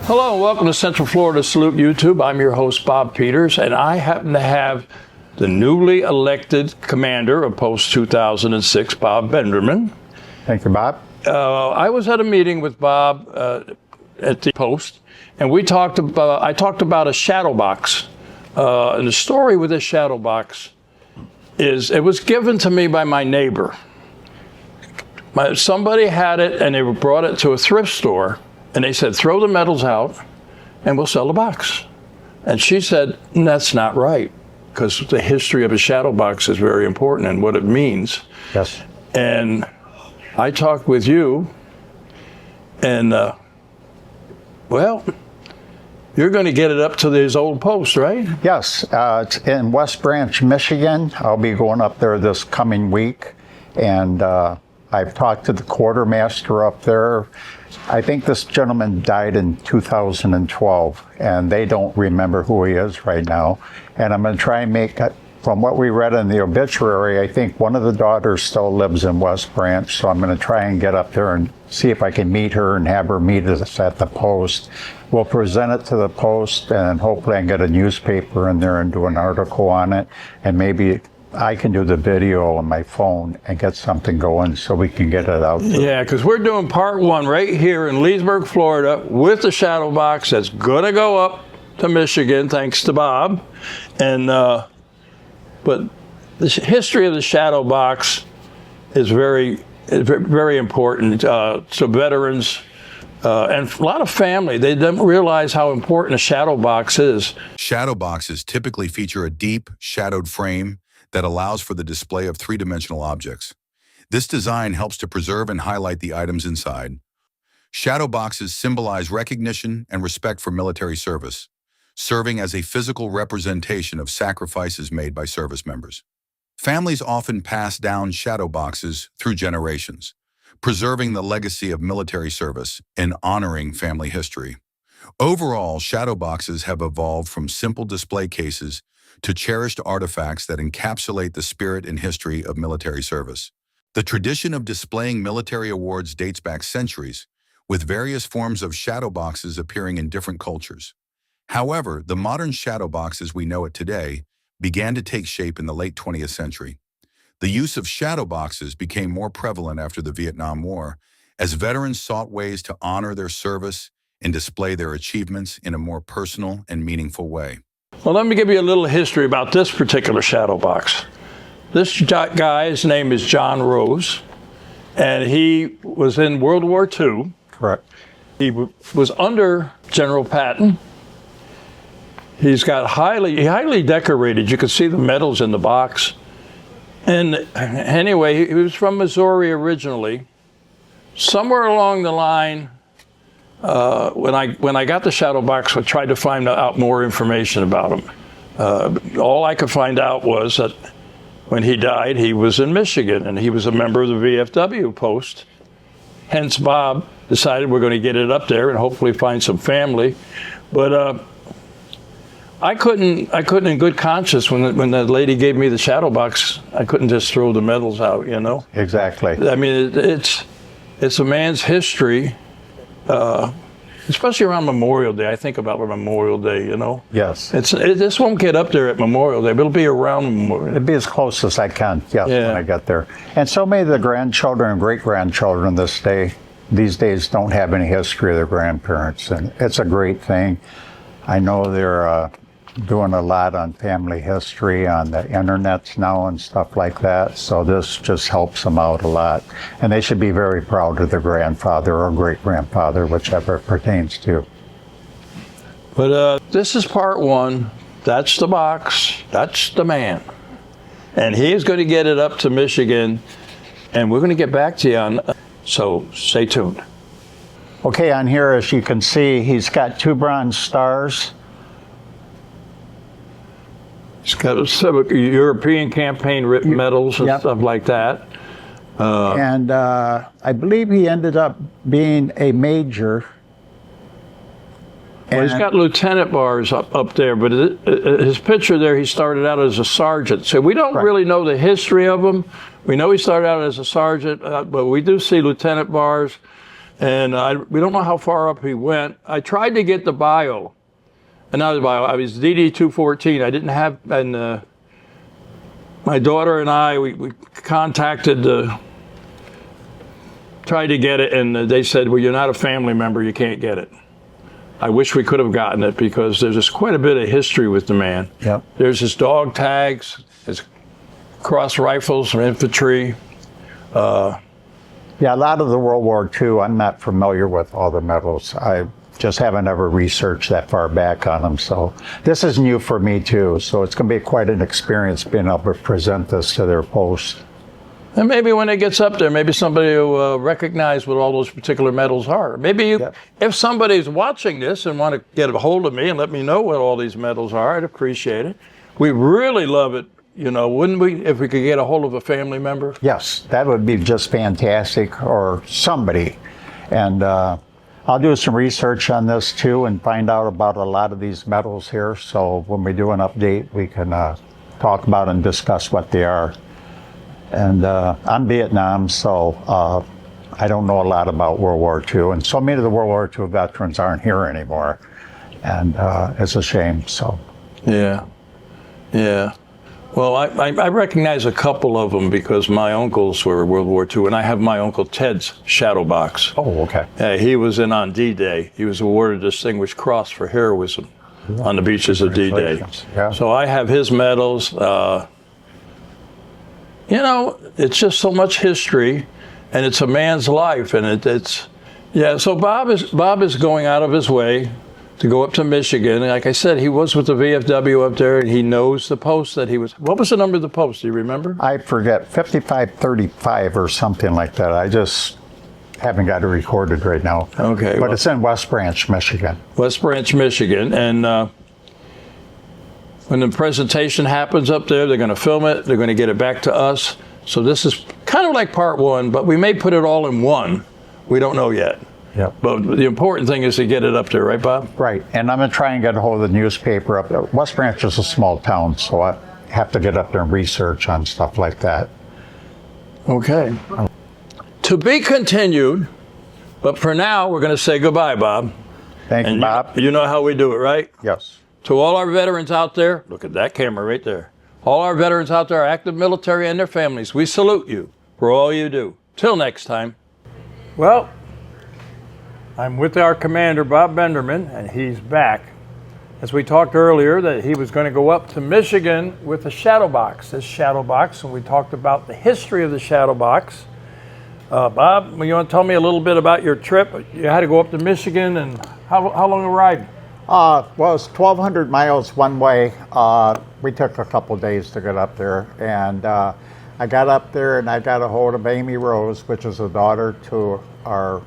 Hello and welcome to Central Florida Salute YouTube. I'm your host, Bob Peters, and I happen to have the newly elected commander of Post 2006, Bob Benderman. Thank you, Bob. I was at a meeting with Bob at the Post, and I talked about a shadowbox. And the story with this shadowbox is it was given to me by my neighbor. Somebody had it, and they brought it to a thrift store. And they said, throw the medals out and we'll sell the box. And she said, that's not right, because the history of a shadow box is very important and what it means. Yes. And I talked with you, and well, you're going to get it up to this old post, right? Yes, it's in West Branch, Michigan. I'll be going up there this coming week. And I've talked to the quartermaster up there. I think this gentleman died in 2012, and they don't remember who he is right now. And I'm going to try and make, from what we read in the obituary, I think one of the daughters still lives in West Branch, so I'm going to try and get up there and see if I can meet her and have her meet us at the Post. We'll present it to the Post, and hopefully I can get a newspaper in there and do an article on it, and maybe I can do the video on my phone and get something going so we can get it out there. Yeah, because we're doing part one right here in Leesburg, Florida, with the shadow box that's going to go up to Michigan, thanks to Bob. And but the history of the shadow box is very important to veterans and a lot of family. They don't realize how important a shadow box is. Shadow boxes typically feature a deep, shadowed frame that allows for the display of three-dimensional objects. This design helps to preserve and highlight the items inside. Shadow boxes symbolize recognition and respect for military service, serving as a physical representation of sacrifices made by service members. Families often pass down shadow boxes through generations, preserving the legacy of military service and honoring family history. Overall, shadow boxes have evolved from simple display cases to cherished artifacts that encapsulate the spirit and history of military service. The tradition of displaying military awards dates back centuries, with various forms of shadow boxes appearing in different cultures. However, the modern shadow box as we know it today began to take shape in the late 20th century. The use of shadow boxes became more prevalent after the Vietnam War, as veterans sought ways to honor their service and display their achievements in a more personal and meaningful way. Well, let me give you a little history about this particular shadow box. This guy's name is John Rose, and he was in World War II. Correct. He was under General Patton. He's got highly decorated. You can see the medals in the box. And anyway, he was from Missouri originally. Somewhere along the line, when I got the shadow box, I tried to find out more information about him. All I could find out was that when he died, he was in Michigan, and he was a member of the VFW Post. Hence, Bob decided we're going to get it up there and hopefully find some family. But I couldn't in good conscience, when the lady gave me the shadow box, I couldn't just throw the medals out, you know? Exactly. I mean, it's a man's history. Especially around Memorial Day. I think about Memorial Day, you know? Yes. This won't get up there at Memorial Day, but it'll be around Memorial Day. It'll be as close as I can, yes, Yeah. when I get there. And so many of the grandchildren and great-grandchildren these days don't have any history of their grandparents, and it's a great thing. I know they're doing a lot on family history on the internet now and stuff like that, so this just helps them out a lot. And they should be very proud of their grandfather or great-grandfather, whichever it pertains to. But this is part one. That's the box. That's the man. And he's going to get it up to Michigan, and we're going to get back to you on, so stay tuned. Okay, on here, as you can see, he's got 2 bronze stars. He's got some European campaign medals and stuff like that. And I believe he ended up being a major. Well, he's got lieutenant bars up there, but his picture there, he started out as a sergeant. So we don't really know the history of him. We know he started out as a sergeant, but we do see lieutenant bars. And we don't know how far up he went. I tried to get the bio. And not the bio, I was DD-214. I didn't have, and my daughter and I, we contacted, tried to get it, and they said, well, you're not a family member, you can't get it. I wish we could have gotten it because there's just quite a bit of history with the man. Yep. There's his dog tags, his cross rifles from infantry. Yeah, a lot of the World War II, I'm not familiar with all the medals. I just haven't ever researched that far back on them. So this is new for me too. So it's going to be quite an experience being able to present this to their post. And maybe when it gets up there, maybe somebody will recognize what all those particular medals are. Maybe if somebody's watching this and want to get a hold of me and let me know what all these medals are, I'd appreciate it. We really love it, you know, wouldn't we, if we could get a hold of a family member? Yes, that would be just fantastic, or somebody. And I'll do some research on this too and find out about a lot of these medals here. So when we do an update, we can talk about and discuss what they are. And I'm Vietnam, so I don't know a lot about World War II. And so many of the World War II veterans aren't here anymore. And it's a shame, so. Yeah, yeah. Well, I recognize a couple of them because my uncles were World War II, and I have my Uncle Ted's shadowbox. Oh, okay. He was in on D-Day. He was awarded a Distinguished Cross for heroism on the beaches of D-Day. Yeah. So I have his medals. You know, it's just so much history, and it's a man's life, and it's yeah. So Bob is going out of his way to go up to Michigan. And like I said, he was with the VFW up there, and he knows the post that he was. What was the number of the post? Do you remember? I forget, 5535 or something like that. I just haven't got it recorded right now. Okay. But it's in West Branch, Michigan. West Branch, Michigan, and when the presentation happens up there, they're going to film it. They're going to get it back to us. So this is kind of like part one, but we may put it all in one. We don't know yet. Yep. But the important thing is to get it up there, right, Bob? Right. And I'm going to try and get a hold of the newspaper up there. West Branch is a small town, so I have to get up there and research on stuff like that. Okay. To be continued, but for now, we're going to say goodbye, Bob. Thank you, Bob. You know how we do it, right? Yes. To all our veterans out there, look at that camera right there. All our veterans out there, active military and their families, we salute you for all you do. Till next time. Well, I'm with our commander, Bob Benderman, and he's back. As we talked earlier, that he was going to go up to Michigan with the shadowbox, this shadowbox, and we talked about the history of the shadowbox. Bob, you want to tell me a little bit about your trip? You had to go up to Michigan, and how long a ride? Well, it's 1,200 miles one way. We took a couple days to get up there, and I got up there and I got a hold of Amy Rose, which is a daughter to our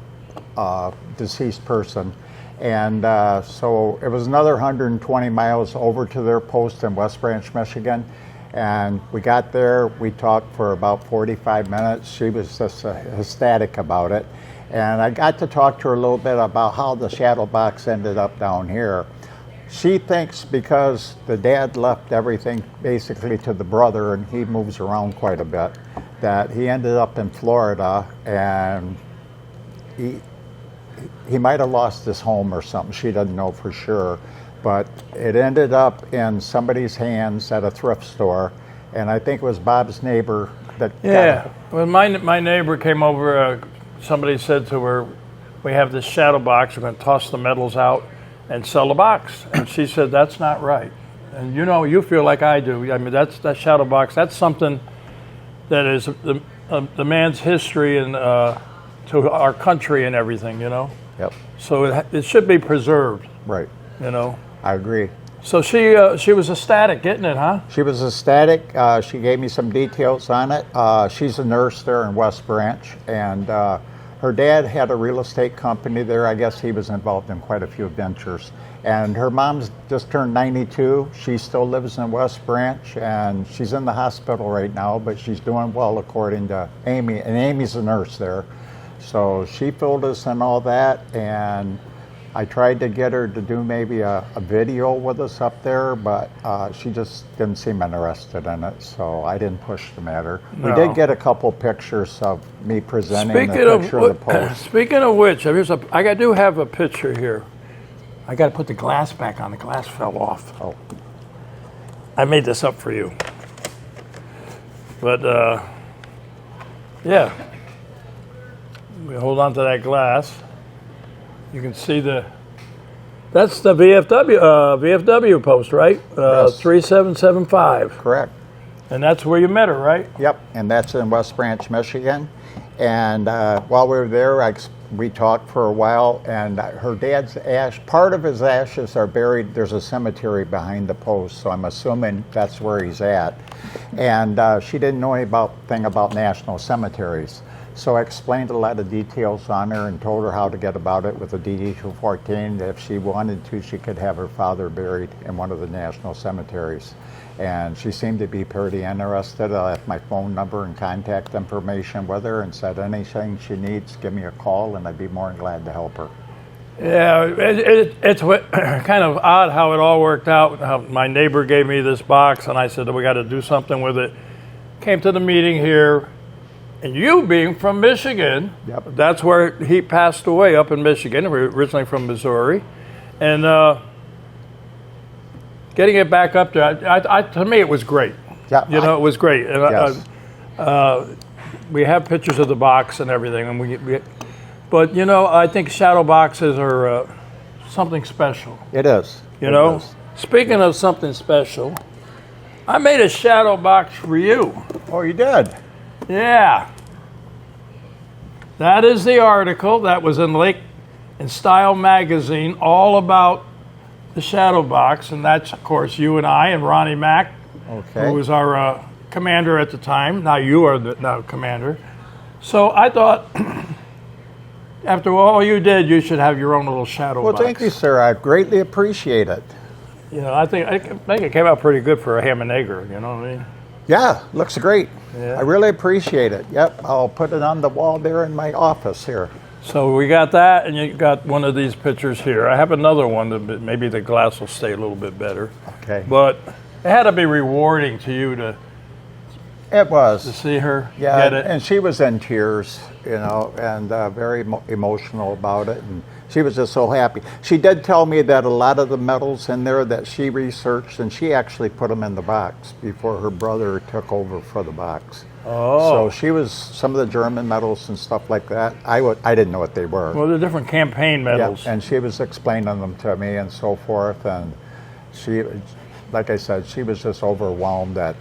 deceased person, and so it was another 120 miles over to their post in West Branch, Michigan, and we got there. We talked for about 45 minutes. She was just ecstatic about it. And I got to talk to her a little bit about how the shadow box ended up down here. She thinks because the dad left everything basically to the brother, and he moves around quite a bit, that he ended up in Florida, and he might have lost his home or something. She doesn't know for sure. But it ended up in somebody's hands at a thrift store, and I think it was Bob's neighbor that got it. Well, my neighbor came over. Somebody said to her, we have this shadow box, we're going to toss the medals out and sell the box. And she said, that's not right. And you know, you feel like I do. I mean, that shadow box, that's something that is the man's history and to our country and everything, you know? Yep. So it should be preserved. Right. You know? I agree. So she was ecstatic getting it, huh? She was ecstatic. She gave me some details on it. She's a nurse there in West Branch, and her dad had a real estate company there. I guess he was involved in quite a few ventures. And her mom's just turned 92. She still lives in West Branch, and she's in the hospital right now, but she's doing well according to Amy, and Amy's a nurse there. So she filled us in all that, and I tried to get her to do maybe a video with us up there, but she just didn't seem interested in it, so I didn't push the matter. We No. did get a couple pictures of me presenting the picture of the post. Speaking of which, I do have a picture here. I got to put the glass back on. The glass fell off. Oh. I made this up for you. But, yeah. We hold on to that glass. You can see that's the VFW post, right? Yes. 3775. Correct. And that's where you met her, right? Yep, and that's in West Branch, Michigan. And while we were there, we talked for a while, and her dad's part of his ashes are buried. There's a cemetery behind the post, so I'm assuming that's where he's at. And she didn't know anything about national cemeteries. So I explained a lot of details on her and told her how to get about it with the DD-214. If she wanted to, she could have her father buried in one of the national cemeteries. And she seemed to be pretty interested. I left my phone number and contact information with her and said anything she needs, give me a call, and I'd be more than glad to help her. Yeah, it's kind of odd how it all worked out. How my neighbor gave me this box, and I said, we got to do something with it. Came to the meeting here, and you being from Michigan, Yep. That's where he passed away, up in Michigan. We're originally from Missouri. And getting it back up there, to me, it was great. Yeah, it was great. And Yes. we have pictures of the box and everything, and but I think shadow boxes are something special. It is. You It know, is. speaking of something special, I made a shadow box for you. Oh, you did? Yeah. That is the article that was in Lake and Style magazine, all about the shadow box, and that's of course you and I and Ronnie Mack, Okay. who was our commander at the time. Now you are the now commander. So I thought, after all you did, you should have your own little shadow Well, box. thank you, sir. I greatly appreciate it. I think it came out pretty good for a ham and egger. You know what I mean? Yeah, looks great. Yeah. I really appreciate it. Yep, I'll put it on the wall there in my office here. So we got that, and you got one of these pictures here. I have another one that maybe the glass will stay a little bit better. Okay. But it had to be rewarding to you to It was. see her Yeah, get it. and she was in tears, and very emotional about it, and she was just so happy. She did tell me that a lot of the medals in there that she researched, and she actually put them in the box before her brother took over for the box. Oh. So she was, some of the German medals and stuff like that, I didn't know what they were. Well, they're different campaign medals. Yeah, and she was explaining them to me and so forth, and she, like I said, she was just overwhelmed that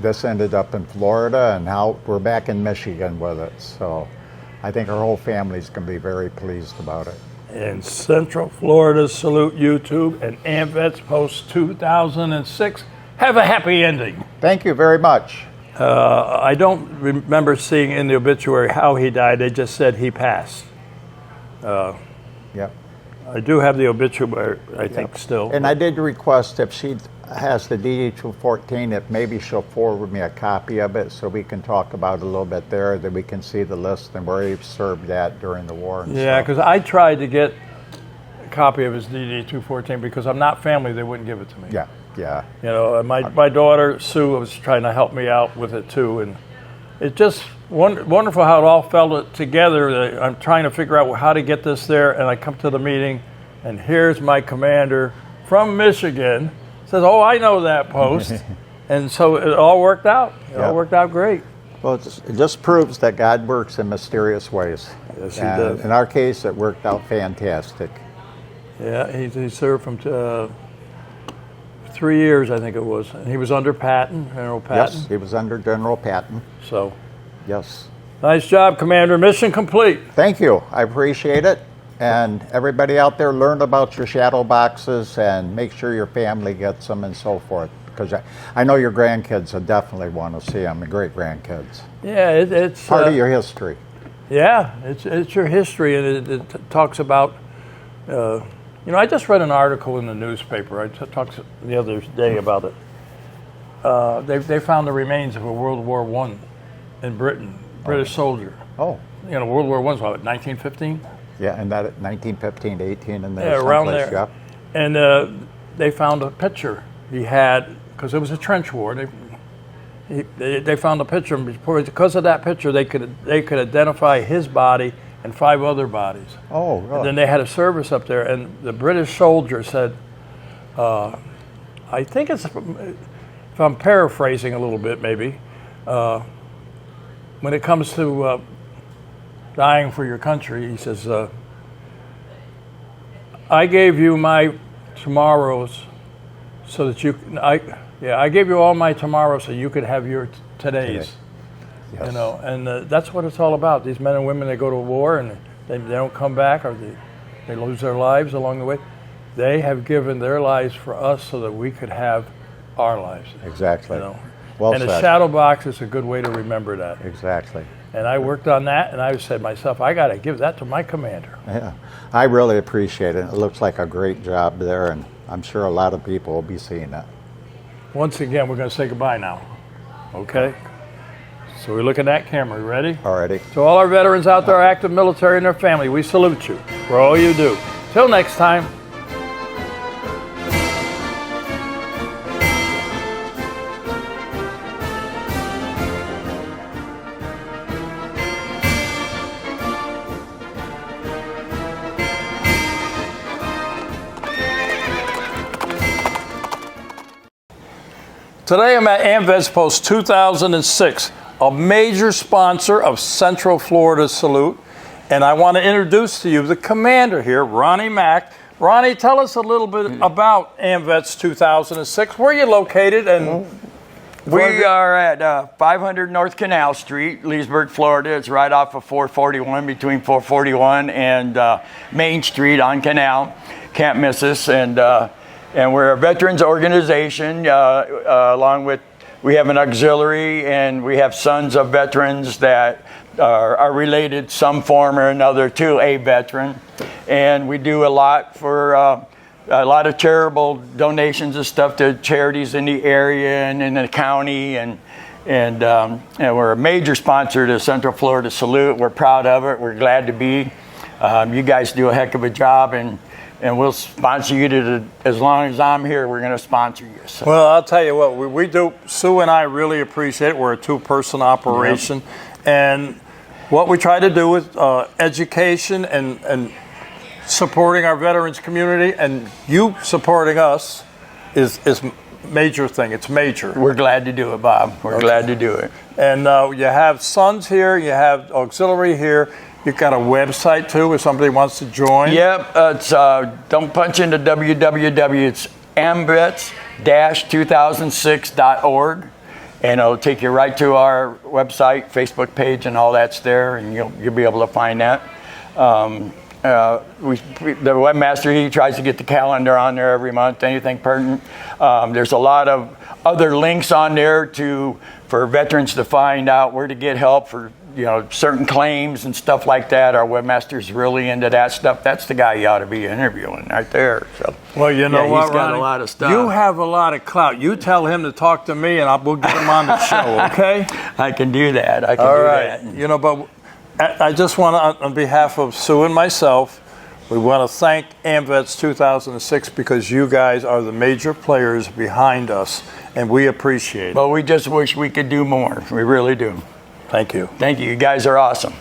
this ended up in Florida, and now we're back in Michigan with it. So I think her whole family's going to be very pleased about it. In Central Florida, salute YouTube and AMVETS Post 2006. Have a happy ending. Thank you very much. I don't remember seeing in the obituary how he died. They just said he passed. Yep. I do have the obituary, I think, still. And I did request if she has the DD-214, if maybe she'll forward me a copy of it so we can talk about it a little bit there, that we can see the list and where he served at during the war and Yeah, stuff. because I tried to get a copy of his DD-214 because I'm not family. They wouldn't give it to me. Yeah, yeah. And my daughter, Sue, was trying to help me out with it, too. And it's just wonderful how it all fell together. I'm trying to figure out how to get this there, and I come to the meeting, and here's my commander from Michigan. Says, oh, I know that post. And so it all worked out. It all worked out great. Well, it just proves that God works in mysterious ways. Yes, he And does. in our case, it worked out fantastic. Yeah, he served from 3 years, I think it was. And he was under Patton, General Patton. Yes, he was under General Patton. So, Yes. nice job, Commander. Mission complete. Thank you. I appreciate it. And everybody out there, learn about your shadow boxes and make sure your family gets them and so forth. Because I know your grandkids will definitely want to see them, the great grandkids. Yeah, it's Part of your history. Yeah, it's your history, and it talks about. I just read an article in the newspaper. I talked the other day about it. They found the remains of a World War I in Britain, British soldier. Oh, World War I was what, 1915? Yeah, and that 1915 to 18 in there. Yeah, around someplace, there. Yeah. And they found a picture he had, because it was a trench war. They found a picture, and because of that picture, they could identify his body and 5 other bodies. Oh, really? And then they had a service up there, and the British soldier said, I think it's, if I'm paraphrasing a little bit maybe, when it comes to dying for your country, he says, I gave you my tomorrows so that I gave you all my tomorrows so you could have your todays. Yes. You know, and that's what it's all about. These men and women, they go to war and they don't come back, or they lose their lives along the way. They have given their lives for us so that we could have our lives. Exactly. You know? Well and said. a shadow box is a good way to remember that. Exactly. And I worked on that, and I said myself, I got to give that to my commander. Yeah, I really appreciate it. It looks like a great job there, and I'm sure a lot of people will be seeing that. Once again, we're going to say goodbye now. Okay? So we look at that camera. You ready? Alrighty. To all our veterans out there, active military and their family, we salute you for all you do. Till next time. Today I'm at AMVETS Post 2006, a major sponsor of Central Florida Salute, and I want to introduce to you the commander here, Ronnie Mack. Ronnie, tell us a little bit about AMVETS 2006. Where are you located? And we are at 500 North Canal Street, Leesburg, Florida. It's right off of 441, between 441 and Main Street on Canal. Can't miss us. And we're a veterans organization, along with, we have an auxiliary, and we have sons of veterans that are related some form or another to a veteran. And we do a lot for a lot of charitable donations and stuff to charities in the area and in the county. And we're a major sponsor to Central Florida Salute. We're proud of it. We're glad to be. You guys do a heck of a job, and we'll sponsor you as long as I'm here. We're going to sponsor you. So. Well, I'll tell you what, we do. Sue and I really appreciate it. We're a 2-person operation, and what we try to do with education and supporting our veterans community, and you supporting us is major thing. It's major. We're glad to do it, Bob. We're glad to do it. And you have sons here. You have auxiliary here. You've got a website too if somebody wants to join. Yep, it's don't punch into www. It's amvets-2006.org, and it'll take you right to our website, Facebook page, and all that's there, and you'll be able to find that. The webmaster, he tries to get the calendar on there every month, anything pertinent. There's a lot of other links on there for veterans to find out where to get help for certain claims and stuff like that. Our webmaster's really into that stuff. That's the guy you ought to be interviewing right there. So, well, you know what, he's got Ronnie? a lot of stuff. You have a lot of clout. You tell him to talk to me, and we'll get him on the show. Okay? I can do that. All right. But I just want to, on behalf of Sue and myself, we want to thank AMVETS 2006 because you guys are the major players behind us, and we appreciate it. But we just wish we could do more. We really do. Thank you. Thank you. You guys are awesome.